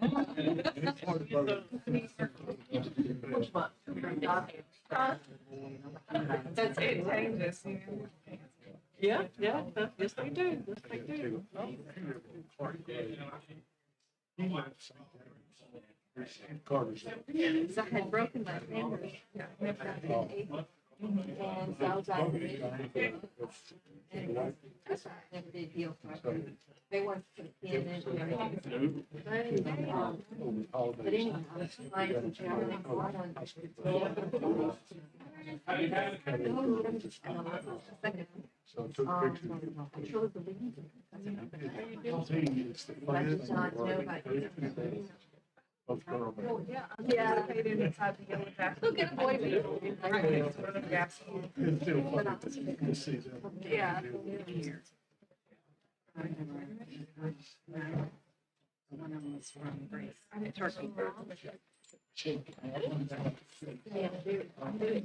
That's it, changes. Yeah, yeah, yes they do, yes they do. Because I had broken my fingers. And so I was like, and that's never did heal. They wanted to put a pin in it and everything. But anyway, I was trying to tell them, I wanted So I took pictures. I truly believe it. I did not know about you. Both girls. Yeah. Participated inside the yellow jacket. Look at boy me. Right, sort of basketball. It's still funny to see them. Yeah. One of them was from Greece. I did turkey. Yeah, do.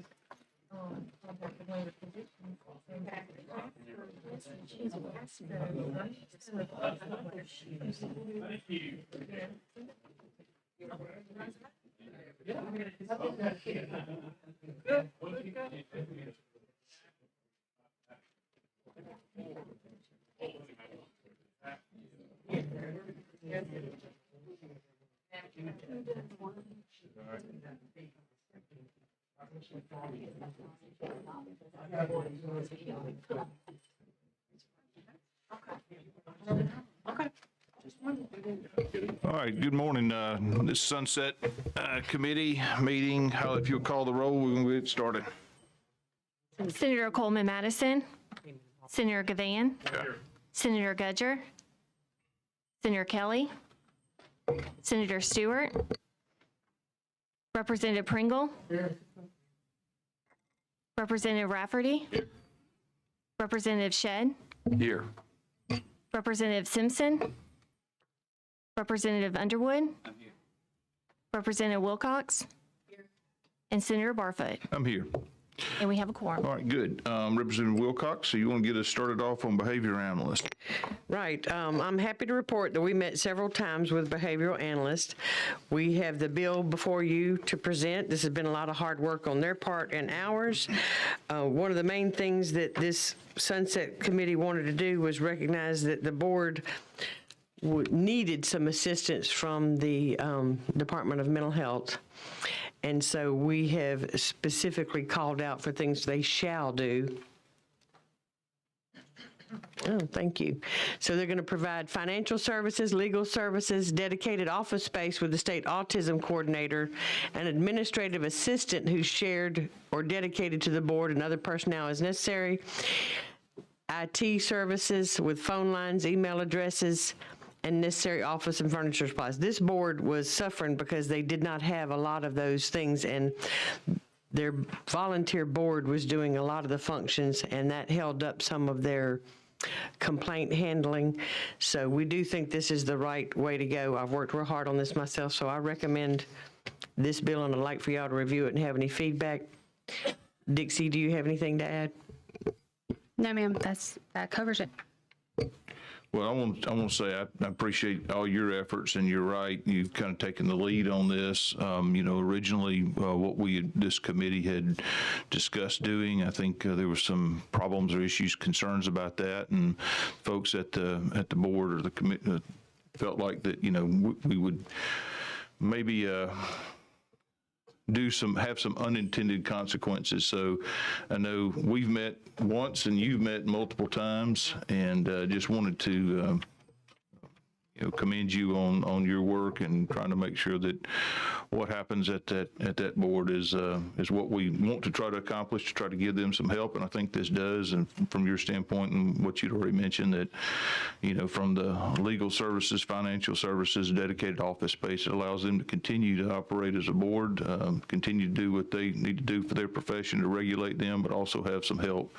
She's a Okay. All right, good morning. This Sunset Committee meeting, if you'll call the roll, we're going to get started. Senator Coleman Madison, Senator Gavan, Senator Gudger, Senator Kelly, Senator Stewart, Representative Pringle, Representative Rafferty, Representative Shedd, Here. Representative Simpson, Representative Underwood, Representative Wilcox, and Senator Barfoot. I'm here. And we have a quorum. All right, good. Representative Wilcox, so you want to get us started off on behavior analyst? Right. I'm happy to report that we met several times with behavioral analysts. We have the bill before you to present. This has been a lot of hard work on their part and ours. One of the main things that this Sunset Committee wanted to do was recognize that the board needed some assistance from the Department of Mental Health. And so we have specifically called out for things they shall do. Oh, thank you. So they're going to provide financial services, legal services, dedicated office space with the state autism coordinator, an administrative assistant who's shared or dedicated to the board and other personnel as necessary, IT services with phone lines, email addresses, and necessary office and furniture supplies. This board was suffering because they did not have a lot of those things, and their volunteer board was doing a lot of the functions, and that held up some of their complaint handling. So we do think this is the right way to go. I've worked real hard on this myself, so I recommend this bill, and I'd like for y'all to review it and have any feedback. Dixie, do you have anything to add? No, ma'am, that covers it. Well, I want to say I appreciate all your efforts, and you're right. You've kind of taken the lead on this. Originally, what this committee had discussed doing, I think there were some problems or issues, concerns about that, and folks at the board or the committee felt like that we would maybe have some unintended consequences. So I know we've met once and you've met multiple times, and just wanted to commend you on your work and trying to make sure that what happens at that board is what we want to try to accomplish, to try to give them some help. And I think this does. And from your standpoint and what you'd already mentioned, that from the legal services, financial services, dedicated office space, it allows them to continue to operate as a board, continue to do what they need to do for their profession to regulate them, but also have some help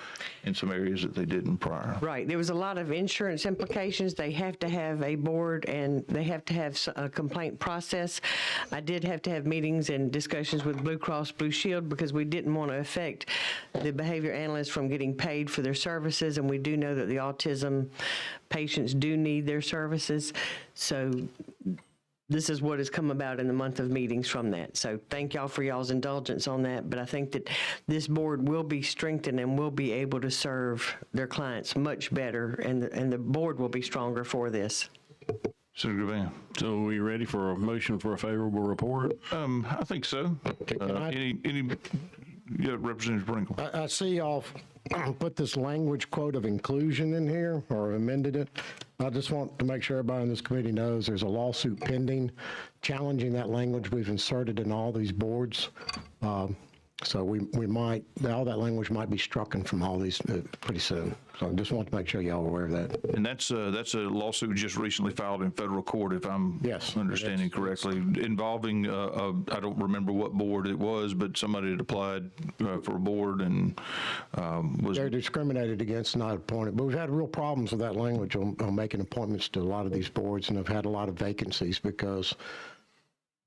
in some areas that they didn't prior. Right. There was a lot of insurance implications. They have to have a board, and they have to have a complaint process. I did have to have meetings and discussions with Blue Cross Blue Shield because we didn't want to affect the behavior analysts from getting paid for their services, and we do know that the autism patients do need their services. So this is what has come about in the month of meetings from that. So thank y'all for y'all's indulgence on that. But I think that this board will be strengthened and will be able to serve their clients much better, and the board will be stronger for this. Senator Van. So are we ready for a motion for a favorable report? I think so. Yeah, Representative Sprinkle. I see y'all put this language quote of inclusion in here or amended it. I just want to make sure everybody in this committee knows there's a lawsuit pending challenging that language we've inserted in all these boards. So we might, all that language might be strucken from all these pretty soon. So I just want to make sure y'all are aware of that. And that's a lawsuit just recently filed in federal court, if I'm Yes, understanding correctly, involving, I don't remember what board it was, but somebody had applied for a board and was, They're discriminated against, not appointed. But we've had real problems with that language on making appointments to a lot of these boards, and have had a lot of vacancies because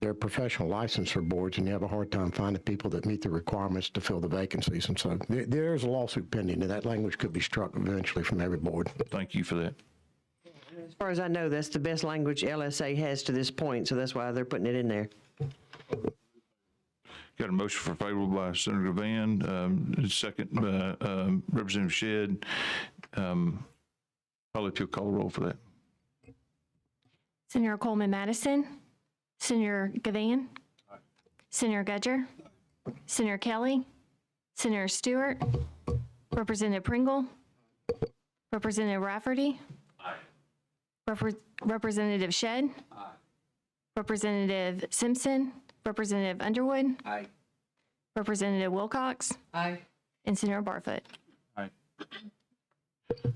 they're professional licensure boards, and you have a hard time finding people that meet the requirements to fill the vacancies. And so there's a lawsuit pending, and that language could be struck eventually from every board. thank you for that. As far as I know, that's the best language LSA has to this point, so that's why they're putting it in there. Got a motion for favorable by Senator Van, second by Representative Shedd. Probably if you'll call a roll for that. Senator Coleman Madison, Senator Gavan, Senator Gudger, Senator Kelly, Senator Stewart, Representative Pringle, Representative Rafferty, Representative Shedd, Representative Simpson, Representative Underwood, Representative Wilcox, Aye. and Senator Barfoot.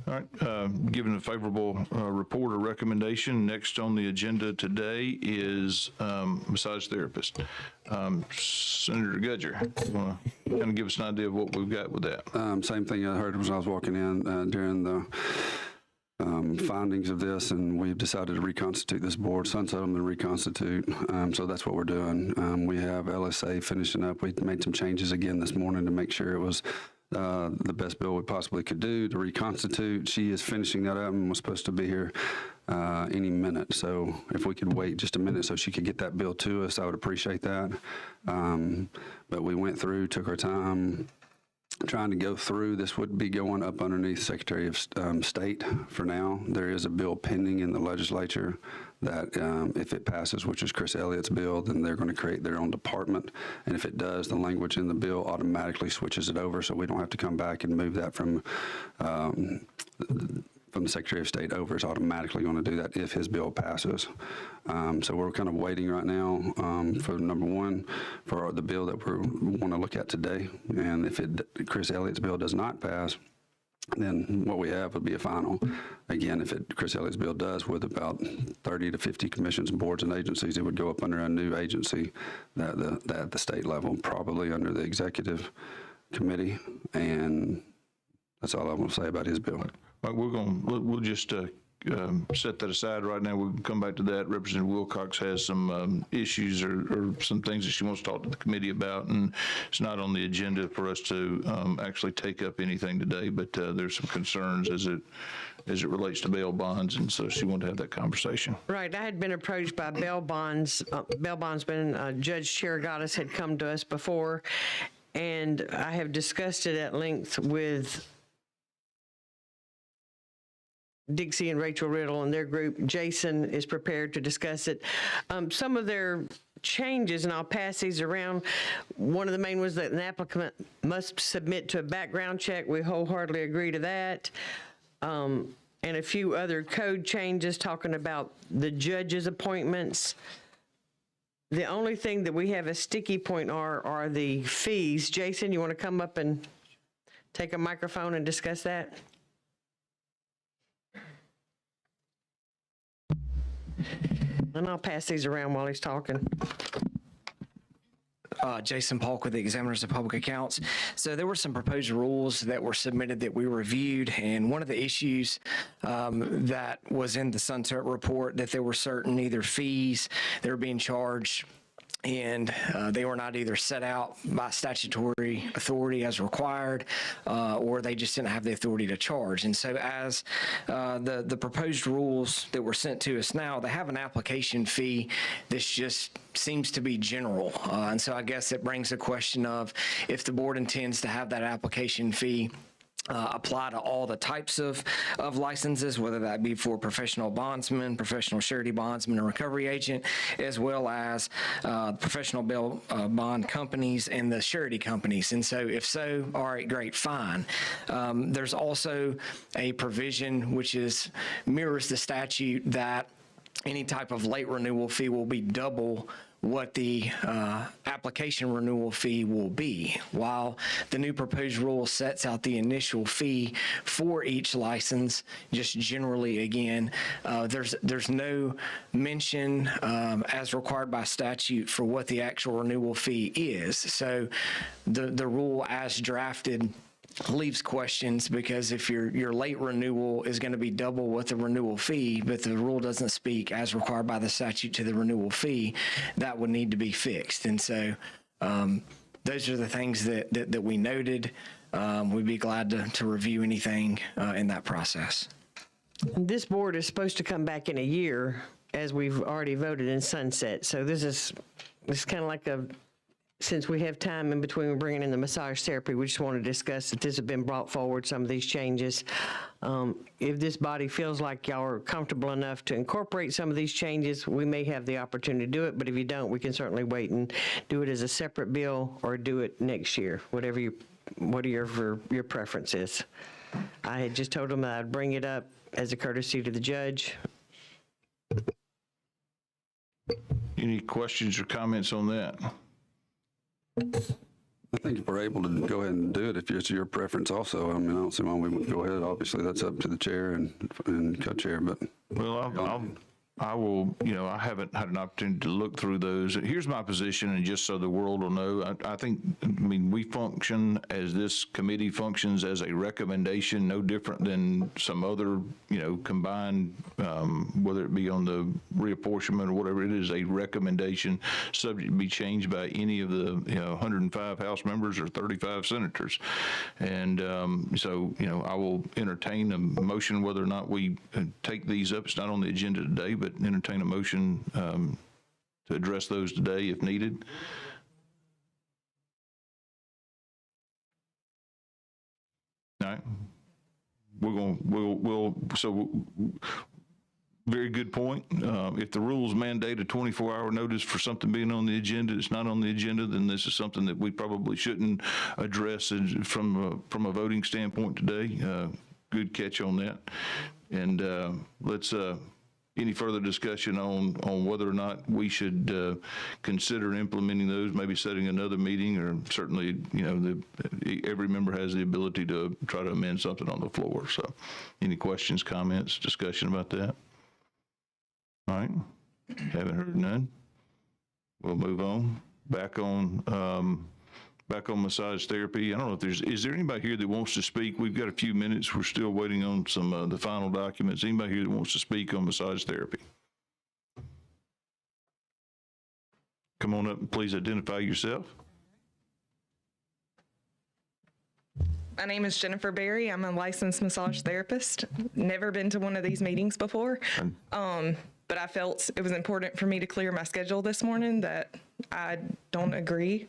All right, given a favorable report or recommendation, next on the agenda today is massage therapist. Senator Gudger, you want to kind of give us an idea of what we've got with that? Same thing I heard when I was walking in during the findings of this, and we've decided to reconstitute this board, sunset them and reconstitute. So that's what we're doing. We have LSA finishing up. We made some changes again this morning to make sure it was the best bill we possibly could do to reconstitute. She is finishing that up and was supposed to be here any minute. So if we could wait just a minute so she could get that bill to us, I would appreciate that. But we went through, took our time, trying to go through. This would be going up underneath Secretary of State for now. There is a bill pending in the legislature that if it passes, which is Chris Elliott's bill, then they're going to create their own department. And if it does, the language in the bill automatically switches it over, so we don't have to come back and move that from the Secretary of State over. It's automatically going to do that if his bill passes. So we're kind of waiting right now for number one, for the bill that we want to look at today. And if Chris Elliott's bill does not pass, then what we have would be a final. Again, if Chris Elliott's bill does, with about 30 to 50 commissions, boards, and agencies, it would go up under a new agency at the state level, probably under the executive committee. And that's all I want to say about his bill. All right, we'll just set that aside right now. We'll come back to that. Representative Wilcox has some issues or some things that she wants to talk to the committee about, and it's not on the agenda for us to actually take up anything today, but there's some concerns as it relates to bail bonds, and so she wanted to have that conversation. Right, I had been approached by bail bonds. Bail bondsman Judge Chirigatis had come to us before, and I have discussed it at length with Dixie and Rachel Riddle and their group. Jason is prepared to discuss it. Some of their changes, and I'll pass these around. One of the main was that an applicant must submit to a background check. We wholeheartedly agree to that. And a few other code changes talking about the judges' appointments. The only thing that we have a sticky point are the fees. Jason, you want to come up and take a microphone and discuss that? And I'll pass these around while he's talking. Jason Polk with the Examiners of Public Accounts. So there were some proposed rules that were submitted that we reviewed, and one of the issues that was in the sunset report, that there were certain either fees that were being charged and they were not either set out by statutory authority as required, or they just didn't have the authority to charge. And so as the proposed rules that were sent to us now, they have an application fee that's just seems to be general. And so I guess it brings the question of if the board intends to have that application fee apply to all the types of licenses, whether that be for professional bondsman, professional surety bondsman, or recovery agent, as well as professional bail bond companies and the surety companies. And so if so, all right, great, fine. There's also a provision which mirrors the statute that any type of late renewal fee will be double what the application renewal fee will be. While the new proposed rule sets out the initial fee for each license, just generally, again, there's no mention as required by statute for what the actual renewal fee is. So the rule as drafted leaves questions, because if your late renewal is going to be double what the renewal fee, but the rule doesn't speak as required by the statute to the renewal fee, that would need to be fixed. And so those are the things that we noted. We'd be glad to review anything in that process. This board is supposed to come back in a year, as we've already voted in sunset. So this is kind of like since we have time in between we're bringing in the massage therapy, we just want to discuss that this has been brought forward, some of these changes. If this body feels like y'all are comfortable enough to incorporate some of these changes, we may have the opportunity to do it, but if you don't, we can certainly wait and do it as a separate bill or do it next year, what are your preferences. I had just told them that I'd bring it up as a courtesy to the judge. Any questions or comments on that? I think if we're able to go ahead and do it, if it's your preference also, I mean, I don't see why we wouldn't go ahead. Obviously, that's up to the chair and co-chair, but. Well, I will, I haven't had an opportunity to look through those. Here's my position, and just so the world will know, I mean, we function as this committee functions as a recommendation, no different than some other, combined, whether it be on the reapportionment or whatever, it is a recommendation subject to be changed by any of the, 105 House members or 35 senators. And so, I will entertain a motion whether or not we take these up. It's not on the agenda today, but entertain a motion to address those today if needed. All right. So very good point. If the rules mandate a 24-hour notice for something being on the agenda, it's not on the agenda, then this is something that we probably shouldn't address from a voting standpoint today. Good catch on that. And let's any further discussion on whether or not we should consider implementing those, maybe setting another meeting, or certainly, every member has the ability to try to amend something on the floor. So any questions, comments, discussion about that? All right. Haven't heard none. We'll move on. Back on massage therapy. I don't know if is there anybody here that wants to speak? We've got a few minutes. We're still waiting on some the final documents. Anybody here that wants to speak on massage therapy? Come on up and please identify yourself. My name is Jennifer Berry. I'm a licensed massage therapist. Never been to one of these meetings before. But I felt it was important for me to clear my schedule this morning that I don't agree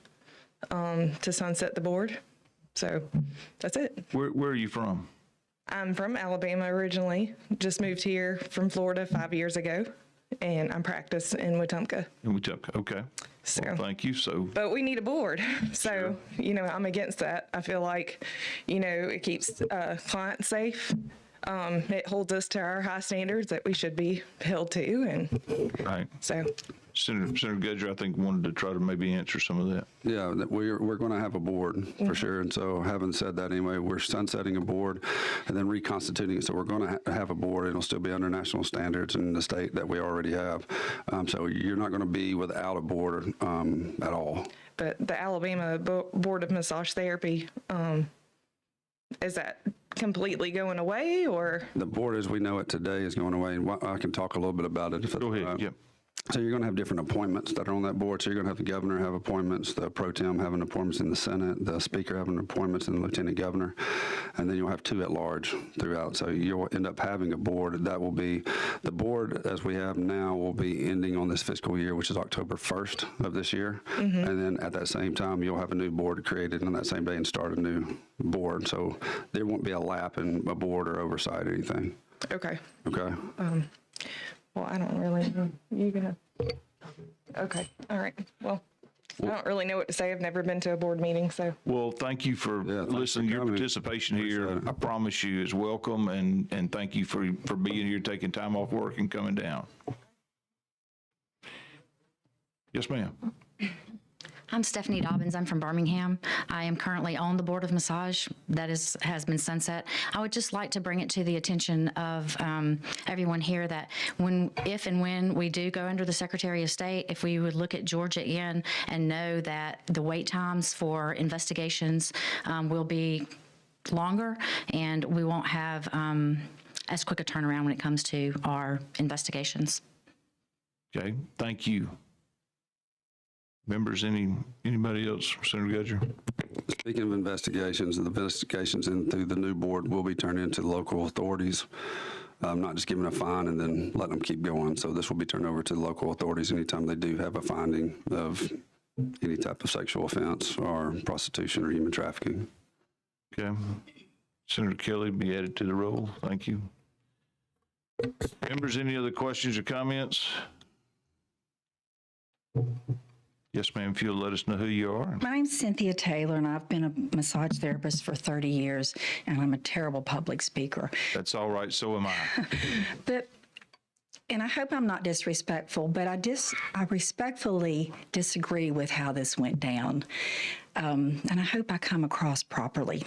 to sunset the board. So that's it. Where are you from? I'm from Alabama originally, just moved here from Florida 5 years ago, and I'm practiced in Wetumpka. Okay. So, well, thank you. But we need a board. So, I'm against that. I feel like, it keeps clients safe. It holds us to our high standards that we should be held to. And right. So. Senator Gudger, I think, wanted to try to maybe answer some of that. Yeah, we're going to have a board for sure. And so having said that anyway, we're sunsetting a board and then reconstituting it. So we're going to have a board. It'll still be under national standards in the state that we already have. So you're not going to be without a board at all. But the Alabama Board of Massage Therapy, is that completely going away, or? The board as we know it today is going away. And I can talk a little bit about it. If Go ahead. Yep. So you're going to have different appointments that are on that board. So you're going to have the governor have appointments, the pro tem having appointments in the Senate, the speaker having appointments in the lieutenant governor, and then you'll have 2 at large throughout. So you'll end up having a board that will be, the board as we have now will be ending on this fiscal year, which is October 1st of this year. And then at that same time, you'll have a new board created on that same day and start a new board. So there won't be a lap in a board or oversight or anything. Okay. Okay? Well, I don't really know. You gonna? Okay. All right. Well, I don't really know what to say. I've never been to a board meeting, so. Well, thank you for thanks for listening. Your coming. participation here, Appreciate it. I promise you, is welcome, and thank you for being here, taking time off work and coming down. Yes, ma'am. I'm Stephanie Dobbins. I'm from Birmingham. I am currently on the Board of Massage. That has been sunset. I would just like to bring it to the attention of everyone here that if and when we do go under the Secretary of State, if we would look at Georgia Inn and know that the wait times for investigations will be longer and we won't have as quick a turnaround when it comes to our investigations. Okay, thank you. Members, anybody else? Senator Gudger? Speaking of investigations, the investigations through the new board will be turned into local authorities, not just giving a fine and then letting them keep going. So this will be turned over to the local authorities anytime they do have a finding of any type of sexual offense or prostitution or human trafficking. Okay. Senator Kelly be added to the roll. Thank you. Members, any other questions or comments? Yes, ma'am, if you'll let us know who you are. My name's Cynthia Taylor, and I've been a massage therapist for 30 years, and I'm a terrible public speaker. That's all right, so am I. And I hope I'm not disrespectful, but I respectfully disagree with how this went down. And I hope I come across properly.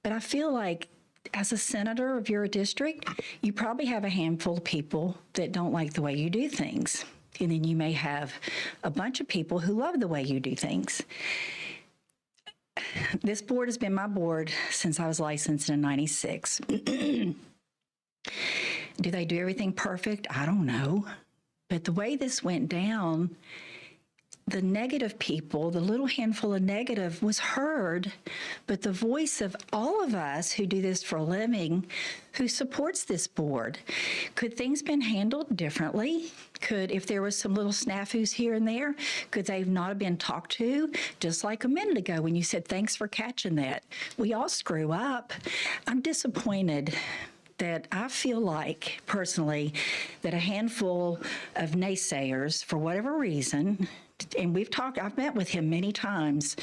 But I feel like as a senator of your district, you probably have a handful of people that don't like the way you do things. And then you may have a bunch of people who love the way you do things. This board has been my board since I was licensed in '96. Do they do everything perfect? I don't know. But the way this went down, the negative people, the little handful of negative was heard, but the voice of all of us who do this for a living, who supports this board, could things been handled differently? If there was some little snafus here and there, could they not have been talked to? Just like a minute ago when you said, thanks for catching that. We all screw up. I'm disappointed that I feel like, personally, that a handful of naysayers, for whatever reason, and I've met with him many times,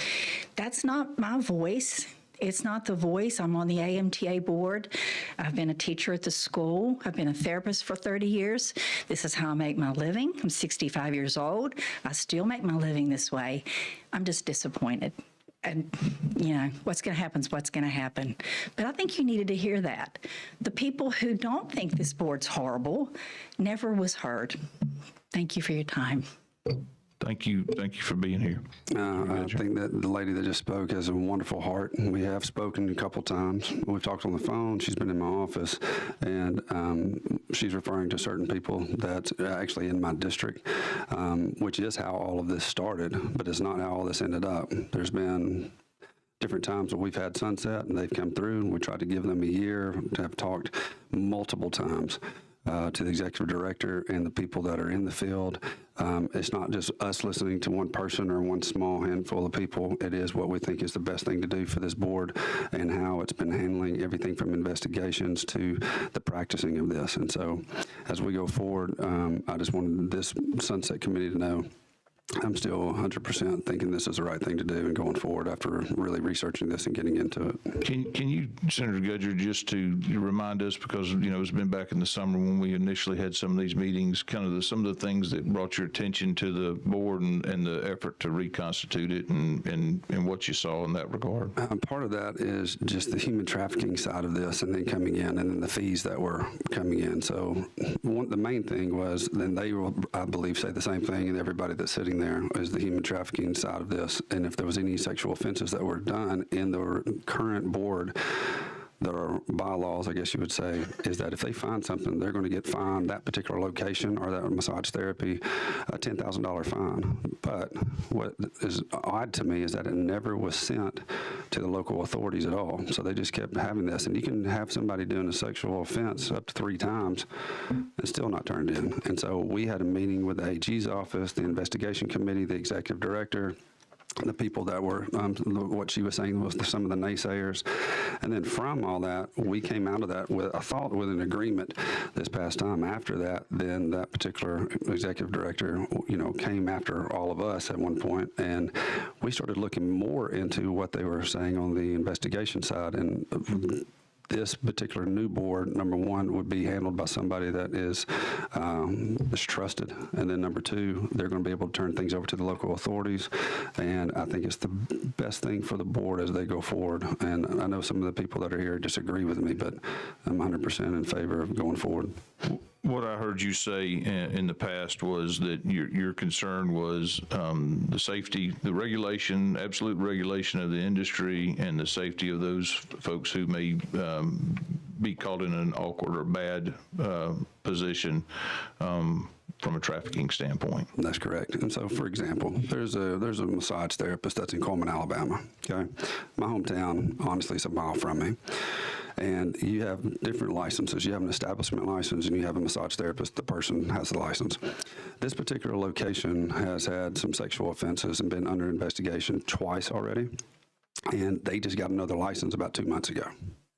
that's not my voice. It's not the voice. I'm on the AMTA board. I've been a teacher at the school. I've been a therapist for 30 years. This is how I make my living. I'm 65 years old. I still make my living this way. I'm just disappointed. And, what's going to happen is what's going to happen. But I think you needed to hear that. The people who don't think this board's horrible never was heard. Thank you for your time. Thank you for being here. I think that the lady that just spoke has a wonderful heart. We have spoken a couple times. We've talked on the phone. She's been in my office, and she's referring to certain people that's actually in my district, which is how all of this started, but it's not how all this ended up. There's been different times that we've had sunset, and they've come through, and we tried to give them a year to have talked multiple times. To the executive director and the people that are in the field. It's not just us listening to one person or one small handful of people. It is what we think is the best thing to do for this board and how it's been handling everything from investigations to the practicing of this. And so as we go forward, I just wanted this Sunset Committee to know I'm still 100% thinking this is the right thing to do and going forward after really researching this and getting into it. Can you, Senator Gudger, just to remind us, because, it's been back in the summer when we initially had some of these meetings, kind of some of the things that brought your attention to the board and the effort to reconstitute it and what you saw in that regard? Part of that is just the human trafficking side of this and then coming in and then the fees that were coming in. So the main thing was, then they will, I believe, say the same thing, and everybody that's sitting there is the human trafficking side of this. And if there was any sexual offenses that were done in the current board, there are bylaws, I guess you would say, is that if they find something, they're going to get fined that particular location or that massage therapy a $10,000 fine. But what is odd to me is that it never was sent to the local authorities at all. So they just kept having this. And you can have somebody doing a sexual offense up to 3 times and still not turned in. And so we had a meeting with the AG's office, the investigation committee, the executive director, the people that were, what she was saying was some of the naysayers. And then from all that, we came out of that with, I thought, with an agreement this past time. After that, then that particular executive director, came after all of us at one point, and we started looking more into what they were saying on the investigation side. And this particular new board, number one, would be handled by somebody that is trusted. And then number two, they're going to be able to turn things over to the local authorities. And I think it's the best thing for the board as they go forward. And I know some of the people that are here disagree with me, but I'm 100% in favor of going forward. What I heard you say in the past was that your concern was the safety, the regulation, absolute regulation of the industry, and the safety of those folks who may be caught in an awkward or bad position from a trafficking standpoint. That's correct. And so, for example, there's a massage therapist that's in Coleman, Alabama. Okay, my hometown, honestly, is a mile from me. And you have different licenses. You have an establishment license and you have a massage therapist. The person has the license. This particular location has had some sexual offenses and been under investigation twice already. And they just got another license about 2 months ago.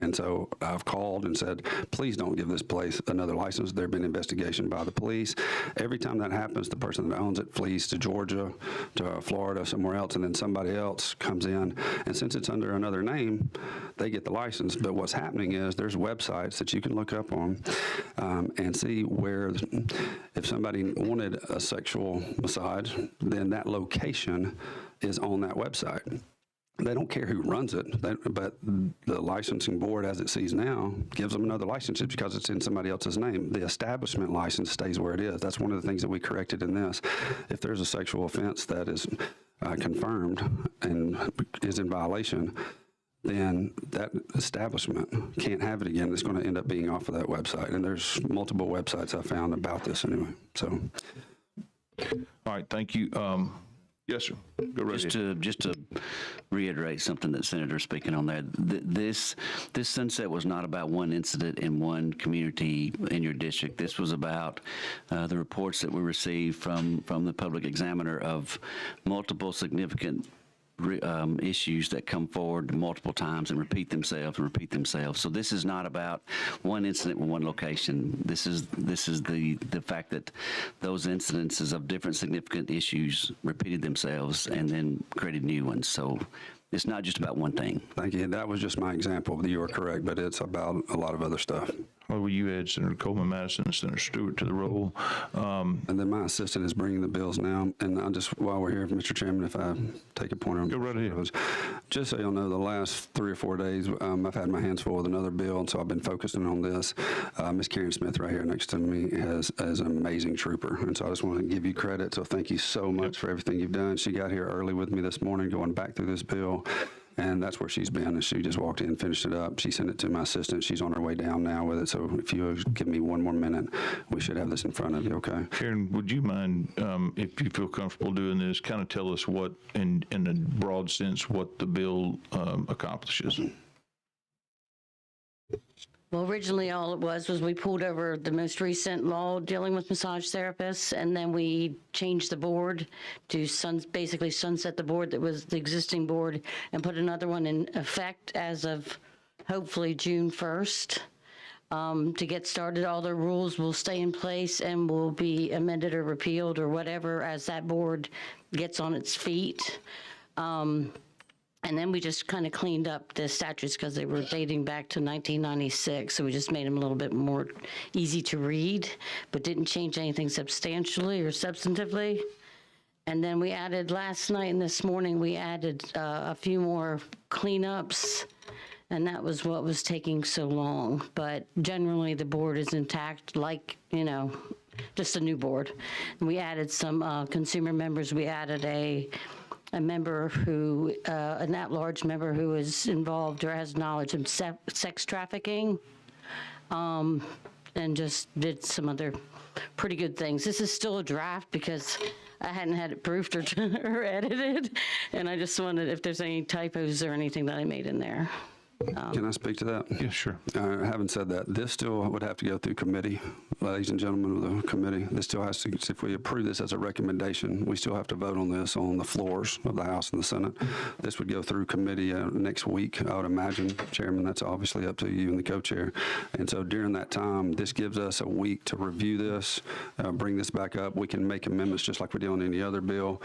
And so I've called and said, please don't give this place another license. There's been investigation by the police. Every time that happens, the person that owns it flees to Georgia, to Florida, somewhere else, and then somebody else comes in. And since it's under another name, they get the license. But what's happening is there's websites that you can look up on and see where, if somebody wanted a sexual massage, then that location is on that website. They don't care who runs it, but the licensing board, as it sees now, gives them another license because it's in somebody else's name. The establishment license stays where it is. That's one of the things that we corrected in this. If there's a sexual offense that is confirmed and is in violation, then that establishment can't have it again. It's going to end up being off of that website. And there's multiple websites I found about this anyway. So, all right, thank you. Yes, sir. Go right ahead. Just to reiterate something that Senator's speaking on there, this sunset was not about one incident in one community in your district. This was about the reports that we received from the public examiner of multiple significant issues that come forward multiple times and repeat themselves. So this is not about one incident in one location. This is the fact that those incidences of different significant issues repeated themselves and then created new ones. So it's not just about one thing. Thank you. That was just my example. You are correct, but it's about a lot of other stuff. Well, you add Senator Coleman Madison and Senator Stewart to the roll. And then my assistant is bringing the bills now. And I just, while we're here, Mr. Chairman, if I take a point on. Go right ahead. Just so you'll know, the last 3 or 4 days, I've had my hands full with another bill, and so I've been focusing on this. Miss Karen Smith right here next to me is an amazing trooper. And so I just want to give you credit. So thank you so much for everything you've done. She got here early with me this morning, going back through this bill. And that's where she's been, and she just walked in, finished it up. She sent it to my assistant. She's on her way down now with it. So if you give me 1 more minute, we should have this in front of you, okay? Karen, would you mind, if you feel comfortable doing this, kind of tell us what, in a broad sense, what the bill accomplishes? Well, originally all it was we pulled over the most recent law dealing with massage therapists, and then we changed the board to basically sunset the board that was the existing board and put another one in effect as of hopefully June 1st. To get started, all the rules will stay in place and will be amended or repealed or whatever as that board gets on its feet. And then we just kind of cleaned up the statutes because they were dating back to 1996. So we just made them a little bit more easy to read, but didn't change anything substantially or substantively. And then we added last night and this morning, we added a few more cleanups. And that was what was taking so long. But generally, the board is intact, like, just a new board. And we added some consumer members. We added a a member who, an at-large member who is involved or has knowledge of sex trafficking, and just did some other pretty good things. This is still a draft because I hadn't had it proofed or edited, and I just wondered if there's any typos or anything that I made in there. Can I speak to that? Yeah, sure. Having said that, this still would have to go through committee, ladies and gentlemen of the committee. This still has to, if we approve this as a recommendation, we still have to vote on this on the floors of the House and the Senate. This would go through committee next week, I would imagine. Chairman, that's obviously up to you and the co-chair. And so during that time, this gives us a week to review this, bring this back up. We can make amendments just like we do on any other bill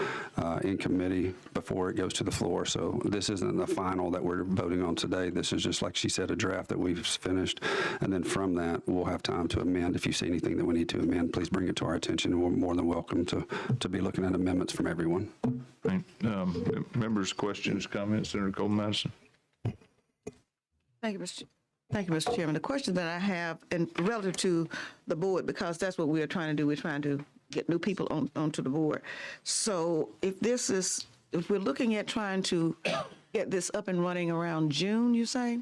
in committee before it goes to the floor. So this isn't the final that we're voting on today. This is just, like she said, a draft that we've finished. And then from that, we'll have time to amend. If you see anything that we need to amend, please bring it to our attention. We're more than welcome to be looking at amendments from everyone. Right. Members, questions, comments? Senator Coleman Madison. Thank you, Mr. Chairman. The question that I have, and relative to the board, because that's what we are trying to do, we're trying to get new people onto the board. So if we're looking at trying to get this up and running around June, you say?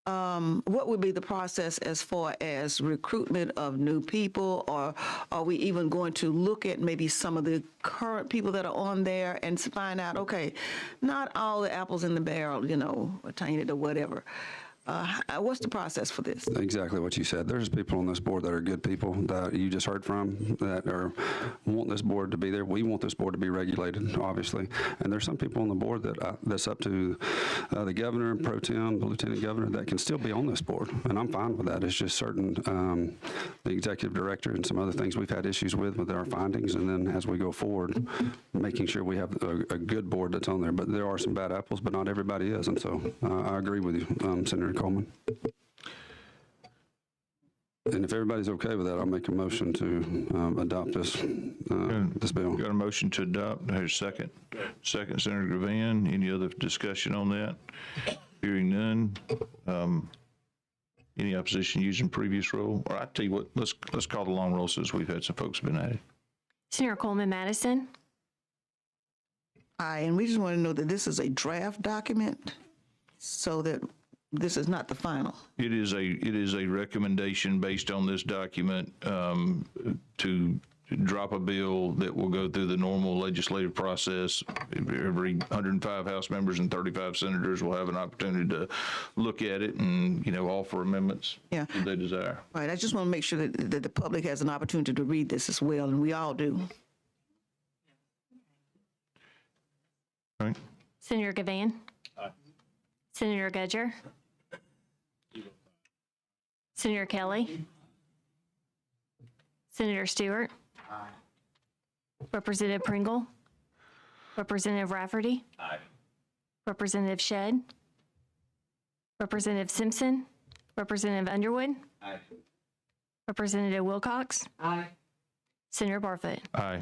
What would be the process as far as recruitment of new people, or are we even going to look at maybe some of the current people that are on there and find out, okay, not all the apples in the barrel, are tainted or whatever. What's the process for this? Exactly what you said. There's people on this board that are good people that you just heard from that want this board to be there. We want this board to be regulated, obviously. And there's some people on the board that's up to the governor, pro tem, the lieutenant governor, that can still be on this board. And I'm fine with that. It's just certain, the executive director and some other things we've had issues with our findings. And then as we go forward, making sure we have a good board that's on there. But there are some bad apples, but not everybody is. And so I agree with you, Senator Coleman. And if everybody's okay with that, I'll make a motion to adopt this bill. Got a motion to adopt. There's a second. Second, Senator Gavan. Any other discussion on that? Hearing none. Any opposition using previous roll? Or I tell you what, let's call the long roll since we've had some folks been added. Senator Coleman Madison. Aye, and we just want to know that this is a draft document so that this is not the final. It is a recommendation based on this document to drop a bill that will go through the normal legislative process. Every 105 House members and 35 senators will have an opportunity to look at it and, offer amendments if they desire. Right, I just want to make sure that the public has an opportunity to read this as well, and we all do. Right. Senator Gavan. Aye. Senator Gudger. Senator Kelly. Senator Stewart. Aye. Representative Pringle. Representative Rafferty. Aye. Representative Shedd. Representative Simpson. Representative Underwood. Aye. Representative Wilcox. Aye. Senator Barfoot. Aye.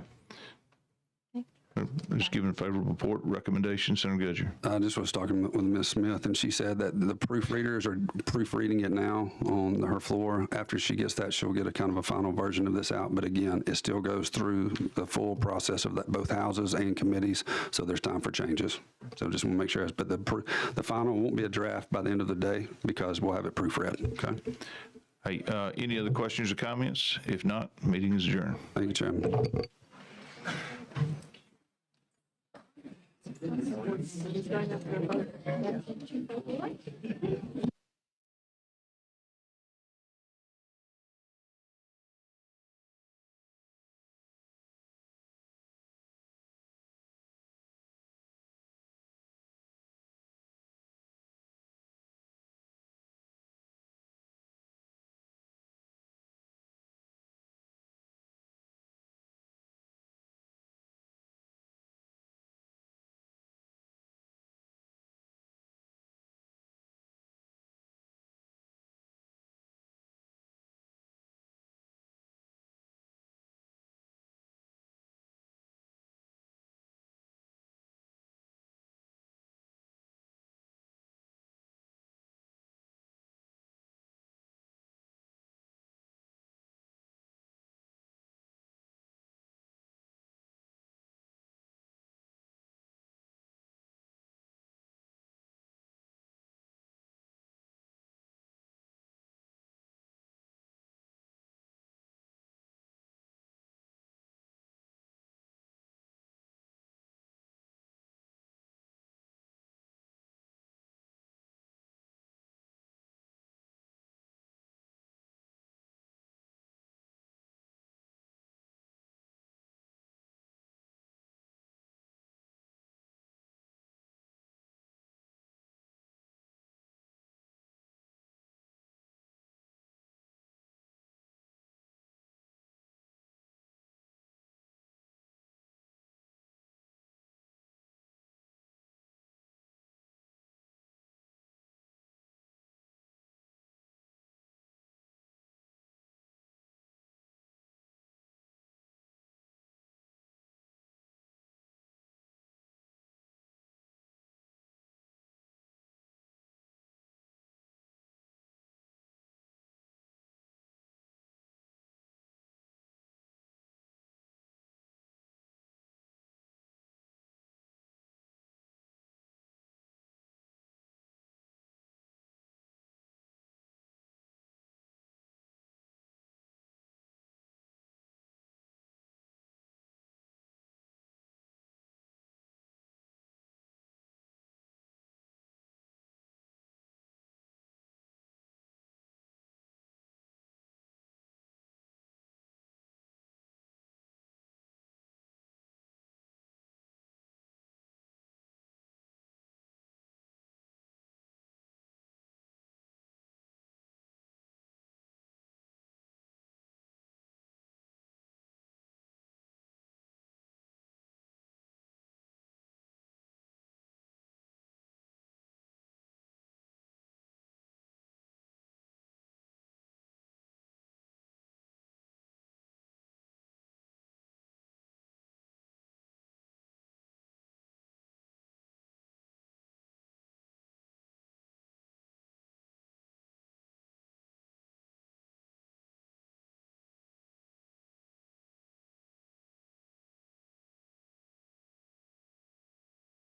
Just giving a favorable report recommendation, Senator Gudger. I just was talking with Ms. Smith, and she said that the proofreaders are proofreading it now on her floor. After she gets that, she'll get a kind of a final version of this out. But again, it still goes through the full process of both houses and committees, so there's time for changes. So just want to make sure. But the final won't be a draft by the end of the day because we'll have it proofread. Okay. Hey, any other questions or comments? If not, meeting is adjourned. Thank you, Chairman. He's going up there.